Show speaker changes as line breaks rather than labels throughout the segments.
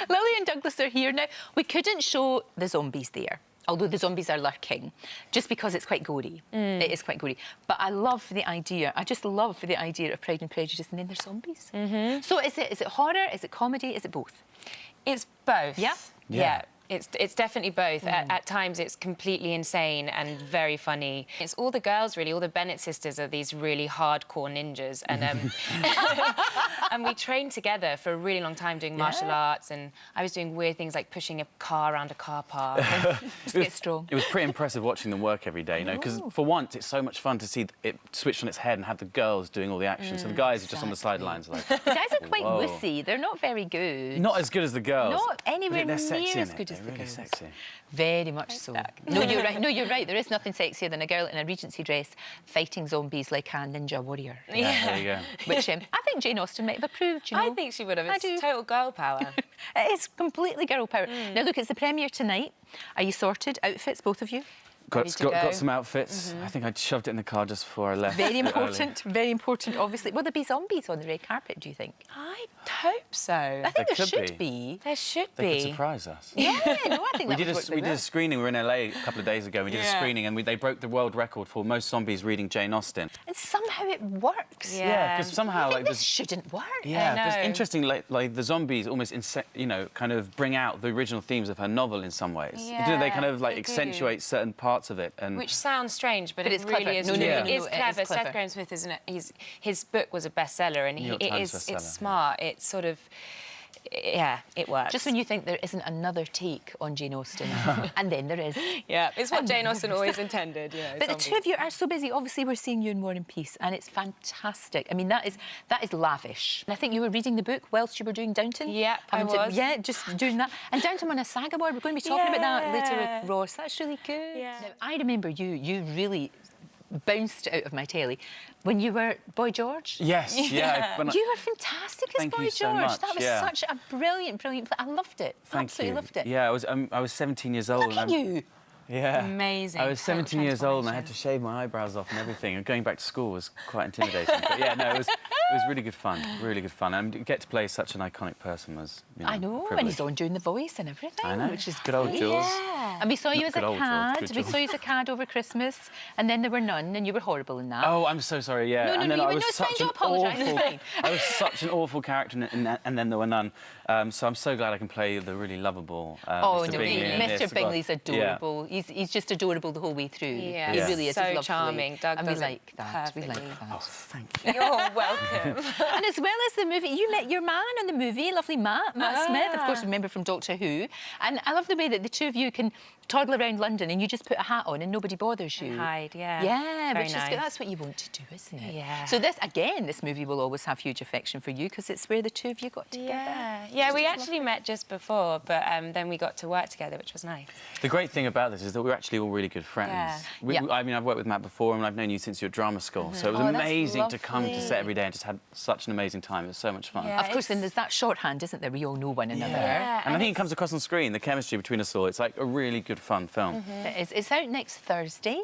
Lily and Douglas are here now. We couldn't show the zombies there, although the zombies are lurking, just because it's quite gory. It is quite gory. But I love the idea. I just love the idea of Pride and Prejudice, and then there's zombies. So is it horror? Is it comedy? Is it both?
It's both.
Yeah?
Yeah. It's definitely both. At times it's completely insane and very funny. It's all the girls, really. All the Bennett sisters are these really hardcore ninjas. And and we trained together for a really long time doing martial arts, and I was doing weird things like pushing a car around a car park.
Just get strong.
It was pretty impressive watching them work every day, you know, because for once it's so much fun to see it switched on its head and have the girls doing all the action. So the guys are just on the sidelines like...
The guys are quite wussy. They're not very good.
Not as good as the girls.
Not anywhere near
sexy
as good as the
really
girls.
Sexy.
Very much so. No, you're right. No, you're right. There is nothing sexier than a girl in a Regency dress fighting zombies like a ninja warrior.
Yeah, there you go.
Which I think Jane Austen might have approved, you know.
I think she would have. It's total girl power.
It is completely girl power. Now, look, it's the premiere tonight. Are you sorted? Outfits, both of you?
Got some outfits. I think I shoved it in the car just before I left.
Very important, obviously. Will there be zombies on the red carpet, do you think?
I hope so.
I think there should be.
There should be.
They could surprise us.
Yeah, no, I think
we did a screening. We were in LA a couple of days ago. We did a screening, and they broke the world record for most zombies reading Jane Austen.
And somehow it works.
Yeah, because somehow
like this shouldn't work.
Yeah, because interesting, like the zombies almost, you know, kind of bring out the original themes of her novel in some ways.
Yeah,
they kind of like accentuate certain parts of it, and
which sounds strange, but it
really
really is.
No,
it is clever. Seth Grahame-Smith his book was a bestseller, and it's smart. It's sort of. Yeah, it works.
Just when you think there isn't another take on Jane Austen, and then there is.
Yeah, it's what Jane Austen always intended. Yeah,
but the two of you are so busy. Obviously, we're seeing you in War and Peace, and it's fantastic. I mean, that is lavish. And I think you were reading the book whilst you were doing Downton.
Yeah, I was.
Yeah, just doing that. And Downton won a SAG award. We're going to be talking about that later with Ross. That's really good.
Yeah.
Now, I remember you really bounced out of my telly when you were Boy George.
Yes, yeah.
You were fantastic as Boy George.
So much.
That was such a brilliant play. I loved it. Absolutely loved it.
Yeah, I was 17 years old.
Look at you.
Yeah.
Amazing.
I was 17 years old and I had to shave my eyebrows off and everything. And going back to school was quite intimidating. But yeah, no, it was really good fun. Really good fun. And to get to play such an iconic person was, you know,
I know, and he's on doing the voice and everything.
I know.
Which is
good old Jules.
Yeah. And we saw you as a cad. We saw you as a cad over Christmas, and then there were none, and you were horrible in that.
Oh, I'm so sorry. Yeah.
No, you were
such an I was such an awful character, and then there were none. So I'm so glad I can play the really lovable Mr. Bingley.
Mr. Bingley's adorable. Yeah. He's just adorable the whole way through.
Yeah.
He really is.
So
He's lovely.
charming. Doug
and
does
we like that.
Perfectly.
We like that.
Oh, thank you.
You're welcome.
And as well as the movie, you met your man in the movie, lovely Matt Smith, of course, remember from Doctor Who. And I love the way that the two of you can toddle around London and you just put a hat on and nobody bothers you.
And hide, yeah.
Yeah,
very
which
nice.
is that's what you want to do, isn't it?
Yeah.
So this movie will always have huge affection for you because it's where the two of you got together.
Yeah, we actually met just before, but then we got to work together, which was nice.
The great thing about this is that we're actually all really good friends.
Yeah.
I mean, I've worked with Matt before and I've known you since your drama school, so it was amazing to come to set every day and just had such an amazing time. It was so much fun.
Yeah, of course, and there's that shorthand, isn't there? We all know one another.
Yeah,
and I think it comes across on screen, the chemistry between us all. It's like a really good, fun film.
It is. It's out next Thursday,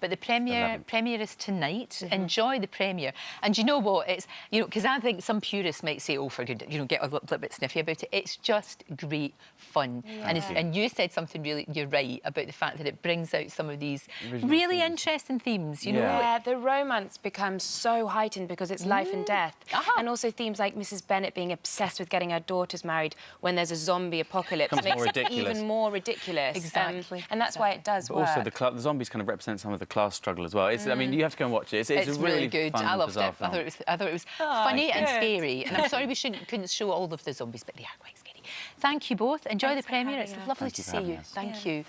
but the premiere is tonight. Enjoy the premiere. And you know what? It's, you know, because I think some purists might say, oh, for good, you know, get a little bit sniffy about it. It's just great fun. And you said something really, you're right, about the fact that it brings out some of these really interesting themes, you know?
Yeah, the romance becomes so heightened because it's life and death. And also themes like Mrs. Bennet being obsessed with getting her daughters married when there's a zombie apocalypse makes it even more ridiculous.
Exactly.
And that's why it does work.
Also, the zombies kind of represent some of the class struggle as well. It's, I mean, you have to go and watch it. It's a really
good.
Fun,
I loved it.
film.
I thought it was funny and scary. And I'm sorry we couldn't show all of the zombies, but they are quite scary. Thank you both. Enjoy the premiere. It's lovely to see you. Thank you.